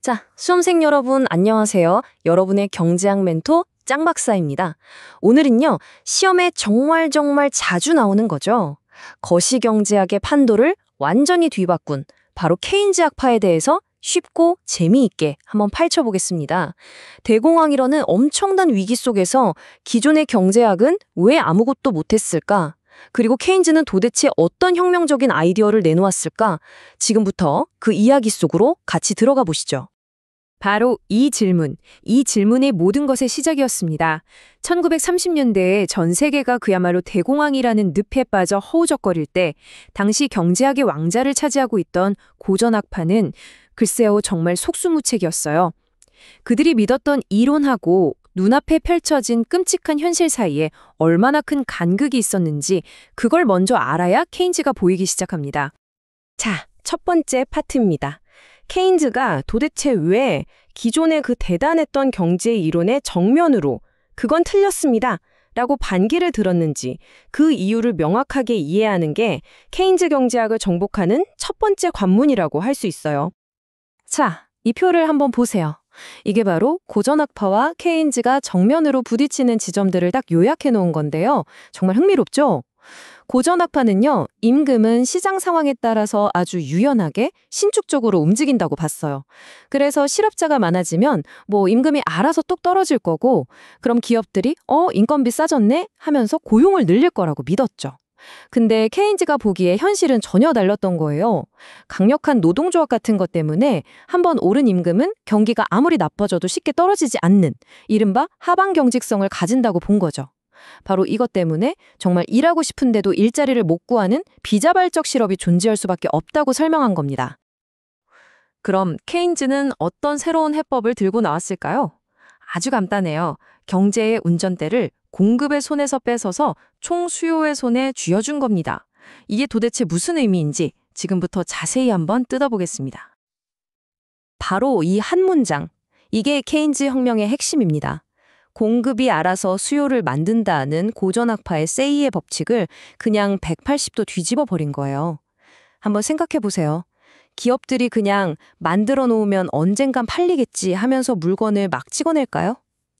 자, 수험생 여러분 안녕하세요. 여러분의 경제학 멘토 짱 박사입니다. 오늘은요, 시험에 정말 자주 나오는 거죠. 거시경제학의 판도를 완전히 뒤바꾼 바로 케인즈 학파에 대해서 쉽고 재미있게 한번 파헤쳐보겠습니다. 대공황이라는 엄청난 위기 속에서 기존의 경제학은 왜 아무것도 못했을까? 그리고 케인즈는 도대체 어떤 혁명적인 아이디어를 내놓았을까? 지금부터 그 이야기 속으로 같이 들어가 보시죠. 바로 이 질문이 모든 것의 시작이었습니다. 1930년대에 전 세계가 그야말로 대공황이라는 늪에 빠져 허우적거릴 때 당시 경제학의 왕자를 차지하고 있던 고전학파는 글쎄요 정말 속수무책이었어요. 그들이 믿었던 이론하고 눈앞에 펼쳐진 끔찍한 현실 사이에 얼마나 큰 간극이 있었는지 그걸 먼저 알아야 케인즈가 보이기 시작합니다. 자, 첫 번째 파트입니다. 케인즈가 도대체 왜 기존의 그 대단했던 경제 이론의 정면으로 그건 틀렸습니다 라고 반기를 들었는지 그 이유를 명확하게 이해하는 게 케인즈 경제학을 정복하는 첫 번째 관문이라고 할 수 있어요. 자, 이 표를 한번 보세요. 이게 바로 고전학파와 케인즈가 정면으로 부딪히는 지점들을 딱 요약해 놓은 건데요. 정말 흥미롭죠? 고전학파는요, 임금은 시장 상황에 따라서 아주 유연하게 신축적으로 움직인다고 봤어요. 그래서 실업자가 많아지면 임금이 알아서 뚝 떨어질 거고, 그럼 기업들이 인건비 싸졌네 하면서 고용을 늘릴 거라고 믿었죠. 근데 케인즈가 보기에 현실은 전혀 달랐던 거예요. 강력한 노동조합 같은 것 때문에 한번 오른 임금은 경기가 아무리 나빠져도 쉽게 떨어지지 않는 이른바 하방 경직성을 가진다고 본 거죠. 바로 이것 때문에 정말 일하고 싶은데도 일자리를 못 구하는 비자발적 실업이 존재할 수밖에 없다고 설명한 겁니다. 그럼 케인즈는 어떤 새로운 해법을 들고 나왔을까요? 아주 간단해요. 경제의 운전대를 공급의 손에서 뺏어서 총수요의 손에 쥐어준 겁니다. 이게 도대체 무슨 의미인지 지금부터 자세히 한번 뜯어보겠습니다. 바로 이 한 문장, 이게 케인즈 혁명의 핵심입니다. 공급이 알아서 수요를 만든다는 고전학파의 세이의 법칙을 그냥 180도 뒤집어 버린 거예요. 한번 생각해 보세요. 기업들이 그냥 만들어 놓으면 언젠간 팔리겠지 하면서 물건을 막 찍어낼까요?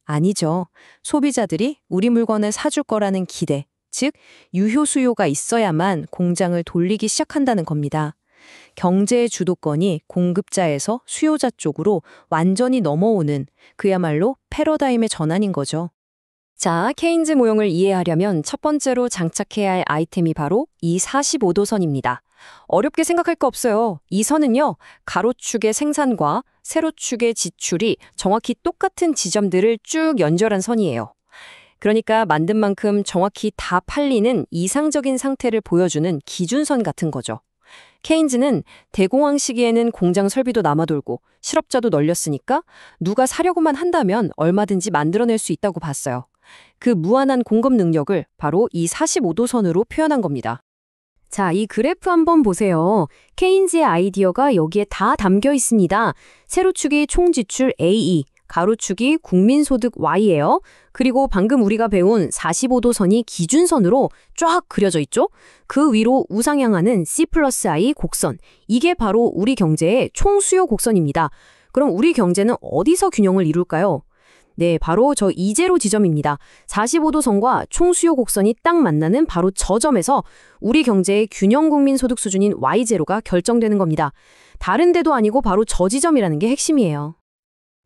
아니죠. 소비자들이 우리 물건을 사줄 거라는 기대, 즉 유효 수요가 있어야만 공장을 돌리기 시작한다는 겁니다. 경제의 주도권이 공급자에서 수요자 쪽으로 완전히 넘어오는 그야말로 패러다임의 전환인 거죠. 자, 케인즈 모형을 이해하려면 첫 번째로 장착해야 할 아이템이 바로 이 45도선입니다. 어렵게 생각할 거 없어요. 이 선은요, 가로축의 생산과 세로축의 지출이 정확히 똑같은 지점들을 쭉 연결한 선이에요. 그러니까 만든 만큼 정확히 다 팔리는 이상적인 상태를 보여주는 기준선 같은 거죠. 케인즈는 대공황 시기에는 공장 설비도 남아돌고 실업자도 널렸으니까 누가 사려고만 한다면 얼마든지 만들어낼 수 있다고 봤어요. 그 무한한 공급 능력을 바로 이 45도선으로 표현한 겁니다. 자, 이 그래프 한번 보세요. 케인즈의 아이디어가 여기에 다 담겨 있습니다. 세로축이 총지출 AE, 가로축이 국민소득 Y예요. 그리고 방금 우리가 배운 45도선이 기준선으로 쫙 그려져 있죠? 그 위로 우상향하는 C+I 곡선. 이게 바로 우리 경제의 총수요 곡선입니다. 그럼 우리 경제는 어디서 균형을 이룰까요? 네, 바로 저 이제로 지점입니다. 45도선과 총수요 곡선이 딱 만나는 바로 저 점에서 우리 경제의 균형 국민소득 수준인 Y제로가 결정되는 겁니다. 다른 데도 아니고 바로 저 지점이라는 게 핵심이에요.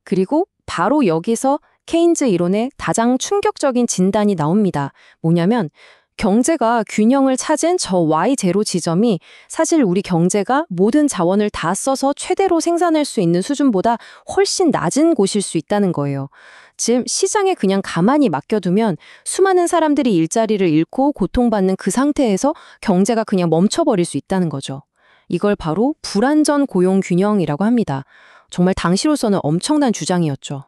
그리고 바로 여기서 케인즈 이론의 가장 충격적인 진단이 나옵니다. 뭐냐면 경제가 균형을 찾은 저 Y0 지점이 사실 우리 경제가 모든 자원을 다 써서 최대로 생산할 수 있는 수준보다 훨씬 낮은 곳일 수 있다는 거예요. 즉 시장에 그냥 가만히 맡겨두면 수많은 사람들이 일자리를 잃고 고통받는 그 상태에서 경제가 그냥 멈춰버릴 수 있다는 거죠. 이걸 바로 불완전 고용 균형이라고 합니다. 정말 당시로서는 엄청난 주장이었죠.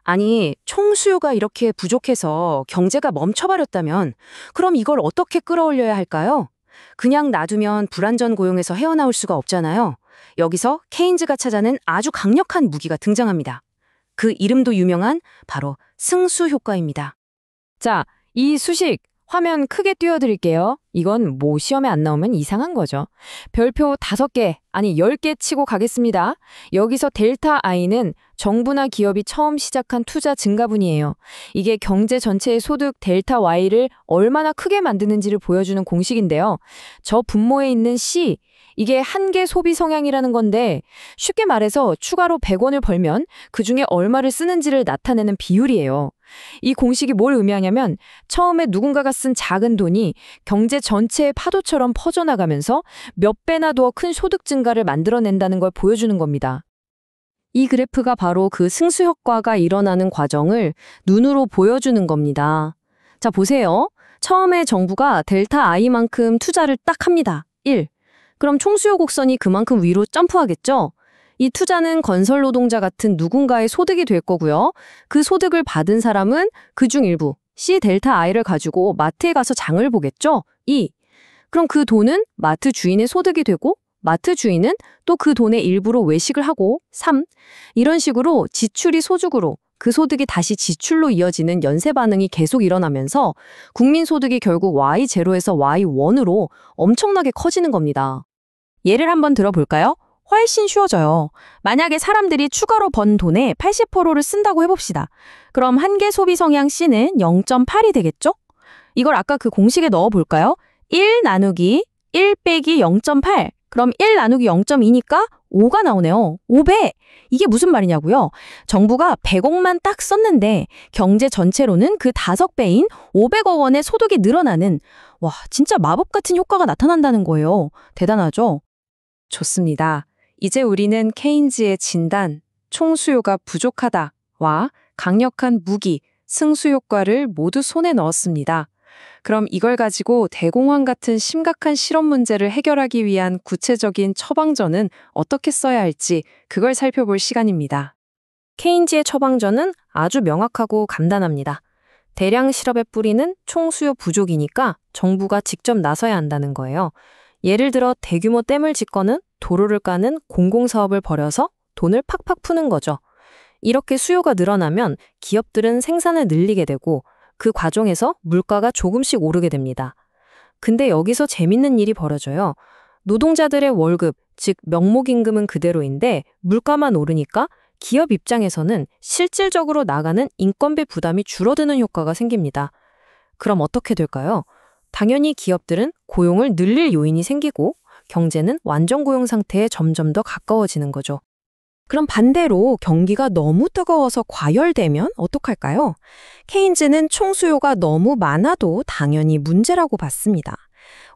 아니, 총수요가 이렇게 부족해서 경제가 멈춰버렸다면 그럼 이걸 어떻게 끌어올려야 할까요? 그냥 놔두면 불완전 고용에서 헤어나올 수가 없잖아요. 여기서 케인즈가 찾아낸 아주 강력한 무기가 등장합니다. 그 이름도 유명한 바로 승수 효과입니다. 자, 이 수식 화면 크게 띄워드릴게요. 이건 뭐 시험에 안 나오면 이상한 거죠. 별표 5개, 아니 10개 치고 가겠습니다. 여기서 델타 I는 정부나 기업이 처음 시작한 투자 증가분이에요. 이게 경제 전체의 소득 델타 Y를 얼마나 크게 만드는지를 보여주는 공식인데요. 저 분모에 있는 C, 이게 한계 소비 성향이라는 건데 쉽게 말해서 추가로 100원을 벌면 그중에 얼마를 쓰는지를 나타내는 비율이에요. 이 공식이 뭘 의미하냐면 처음에 누군가가 쓴 작은 돈이 경제 전체의 파도처럼 퍼져나가면서 몇 배나 더 큰 소득 증가를 만들어낸다는 걸 보여주는 겁니다. 이 그래프가 바로 그 승수 효과가 일어나는 과정을 눈으로 보여주는 겁니다. 자, 보세요. 처음에 정부가 델타 I만큼 투자를 딱 합니다. 1. 그럼 총수요 곡선이 그만큼 위로 점프하겠죠? 이 투자는 건설 노동자 같은 누군가의 소득이 될 거고요. 그 소득을 받은 사람은 그중 일부, C 델타 I를 가지고 마트에 가서 장을 보겠죠? 2. 그럼 그 돈은 마트 주인의 소득이 되고 마트 주인은 또 그 돈의 일부로 외식을 하고 3. 이런 식으로 지출이 소득으로 그 소득이 다시 지출로 이어지는 연쇄 반응이 계속 일어나면서 국민 소득이 결국 Y0에서 Y1으로 엄청나게 커지는 겁니다. 예를 한번 들어볼까요? 훨씬 쉬워져요. 만약에 사람들이 추가로 번 돈의 80%를 쓴다고 해봅시다. 그럼 한계 소비 성향 C는 0.8이 되겠죠? 이걸 아까 그 공식에 넣어볼까요? 1 나누기 1 빼기 0.8. 그럼 1 나누기 0.2니까 5가 나오네요. 5배! 이게 무슨 말이냐고요? 정부가 100억만 딱 썼는데 경제 전체로는 그 5배인 500억 원의 소득이 늘어나는 진짜 마법 같은 효과가 나타난다는 거예요. 대단하죠? 좋습니다. 이제 우리는 케인즈의 진단, 총수요가 부족하다와 강력한 무기, 승수 효과를 모두 손에 넣었습니다. 그럼 이걸 가지고 대공황 같은 심각한 실험 문제를 해결하기 위한 구체적인 처방전은 어떻게 써야 할지 그걸 살펴볼 시간입니다. 케인즈의 처방전은 아주 명확하고 간단합니다. 대량 실업의 뿌리는 총수요 부족이니까 정부가 직접 나서야 한다는 거예요. 예를 들어 대규모 댐을 짓거는 도로를 까는 공공사업을 벌여서 돈을 팍팍 푸는 거죠. 이렇게 수요가 늘어나면 기업들은 생산을 늘리게 되고 그 과정에서 물가가 조금씩 오르게 됩니다. 근데 여기서 재밌는 일이 벌어져요. 노동자들의 월급, 즉 명목임금은 그대로인데 물가만 오르니까 기업 입장에서는 실질적으로 나가는 인건비 부담이 줄어드는 효과가 생깁니다. 그럼 어떻게 될까요? 당연히 기업들은 고용을 늘릴 요인이 생기고 경제는 완전 고용 상태에 점점 더 가까워지는 거죠. 그럼 반대로 경기가 너무 뜨거워서 과열되면 어떡할까요? 케인즈는 총수요가 너무 많아도 당연히 문제라고 봤습니다.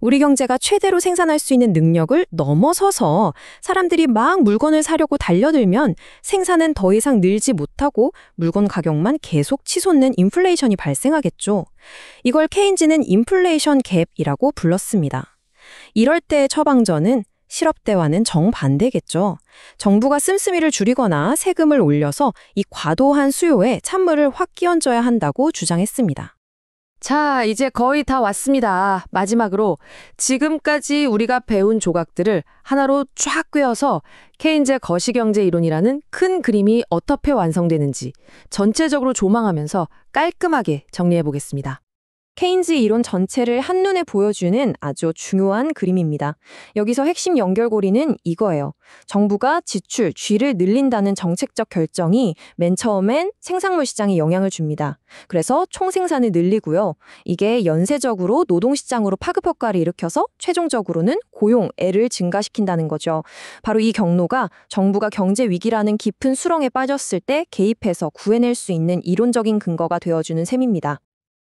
우리 경제가 최대로 생산할 수 있는 능력을 넘어서서 사람들이 막 물건을 사려고 달려들면 생산은 더 이상 늘지 못하고 물건 가격만 계속 치솟는 인플레이션이 발생하겠죠. 이걸 케인즈는 인플레이션 갭이라고 불렀습니다. 이럴 때의 처방전은 실업대와는 정반대겠죠. 정부가 씀씀이를 줄이거나 세금을 올려서 이 과도한 수요에 찬물을 확 끼얹어야 한다고 주장했습니다. 자, 이제 거의 다 왔습니다. 마지막으로 지금까지 우리가 배운 조각들을 하나로 쫙 꿰어서 케인즈의 거시경제 이론이라는 큰 그림이 어떻게 완성되는지 전체적으로 조망하면서 깔끔하게 정리해 보겠습니다. 케인즈 이론 전체를 한눈에 보여주는 아주 중요한 그림입니다. 여기서 핵심 연결고리는 이거예요. 정부가 지출, G를 늘린다는 정책적 결정이 맨 처음엔 생산물 시장에 영향을 줍니다. 그래서 총생산을 늘리고요. 이게 연쇄적으로 노동시장으로 파급 효과를 일으켜서 최종적으로는 고용, L을 증가시킨다는 거죠. 바로 이 경로가 정부가 경제 위기라는 깊은 수렁에 빠졌을 때 개입해서 구해낼 수 있는 이론적인 근거가 되어주는 셈입니다.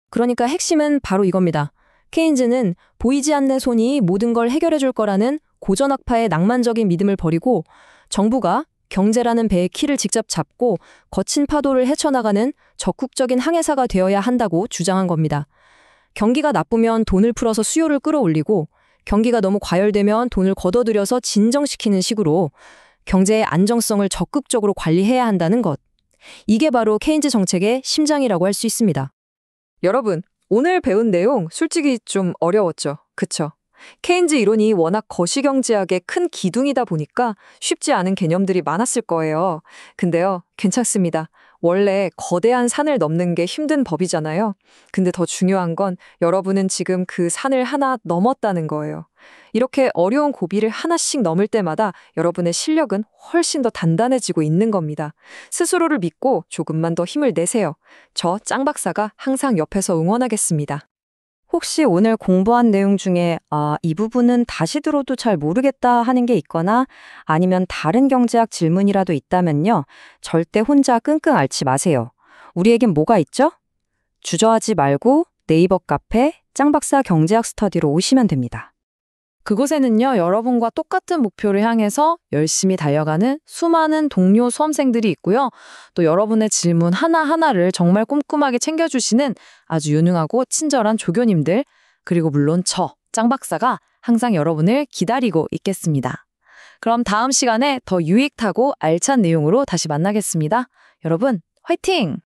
그러니까 핵심은 바로 이겁니다. 케인즈는 보이지 않는 손이 모든 걸 해결해 줄 거라는 고전학파의 낭만적인 믿음을 버리고 정부가 경제라는 배의 키를 직접 잡고 거친 파도를 헤쳐나가는 적극적인 항해사가 되어야 한다고 주장한 겁니다. 경기가 나쁘면 돈을 풀어서 수요를 끌어올리고 경기가 너무 과열되면 돈을 걷어들여서 진정시키는 식으로 경제의 안정성을 적극적으로 관리해야 한다는 것. 이게 바로 케인즈 정책의 심장이라고 할 수 있습니다. 여러분, 오늘 배운 내용 솔직히 좀 어려웠죠? 그쵸? 케인즈 이론이 워낙 거시경제학의 큰 기둥이다 보니까 쉽지 않은 개념들이 많았을 거예요. 근데요, 괜찮습니다. 원래 거대한 산을 넘는 게 힘든 법이잖아요. 근데 더 중요한 건 여러분은 지금 그 산을 하나 넘었다는 거예요. 이렇게 어려운 고비를 하나씩 넘을 때마다 여러분의 실력은 훨씬 더 단단해지고 있는 겁니다. 스스로를 믿고 조금만 더 힘을 내세요. 저 짱 박사가 항상 옆에서 응원하겠습니다. 혹시 오늘 공부한 내용 중에 이 부분은 다시 들어도 잘 모르겠다 하는 게 있거나 아니면 다른 경제학 질문이라도 있다면요. 절대 혼자 끙끙 앓지 마세요. 우리에겐 뭐가 있죠? 주저하지 말고 네이버 카페 짱박사 경제학 스터디로 오시면 됩니다. 그곳에는요, 여러분과 똑같은 목표를 향해서 열심히 달려가는 수많은 동료 수험생들이 있고요. 또 여러분의 질문 하나하나를 정말 꼼꼼하게 챙겨주시는 아주 유능하고 친절한 조교님들, 그리고 물론 짱 박사가 항상 여러분을 기다리고 있겠습니다. 그럼 다음 시간에 더 유익하고 알찬 내용으로 다시 만나겠습니다. 여러분, 화이팅!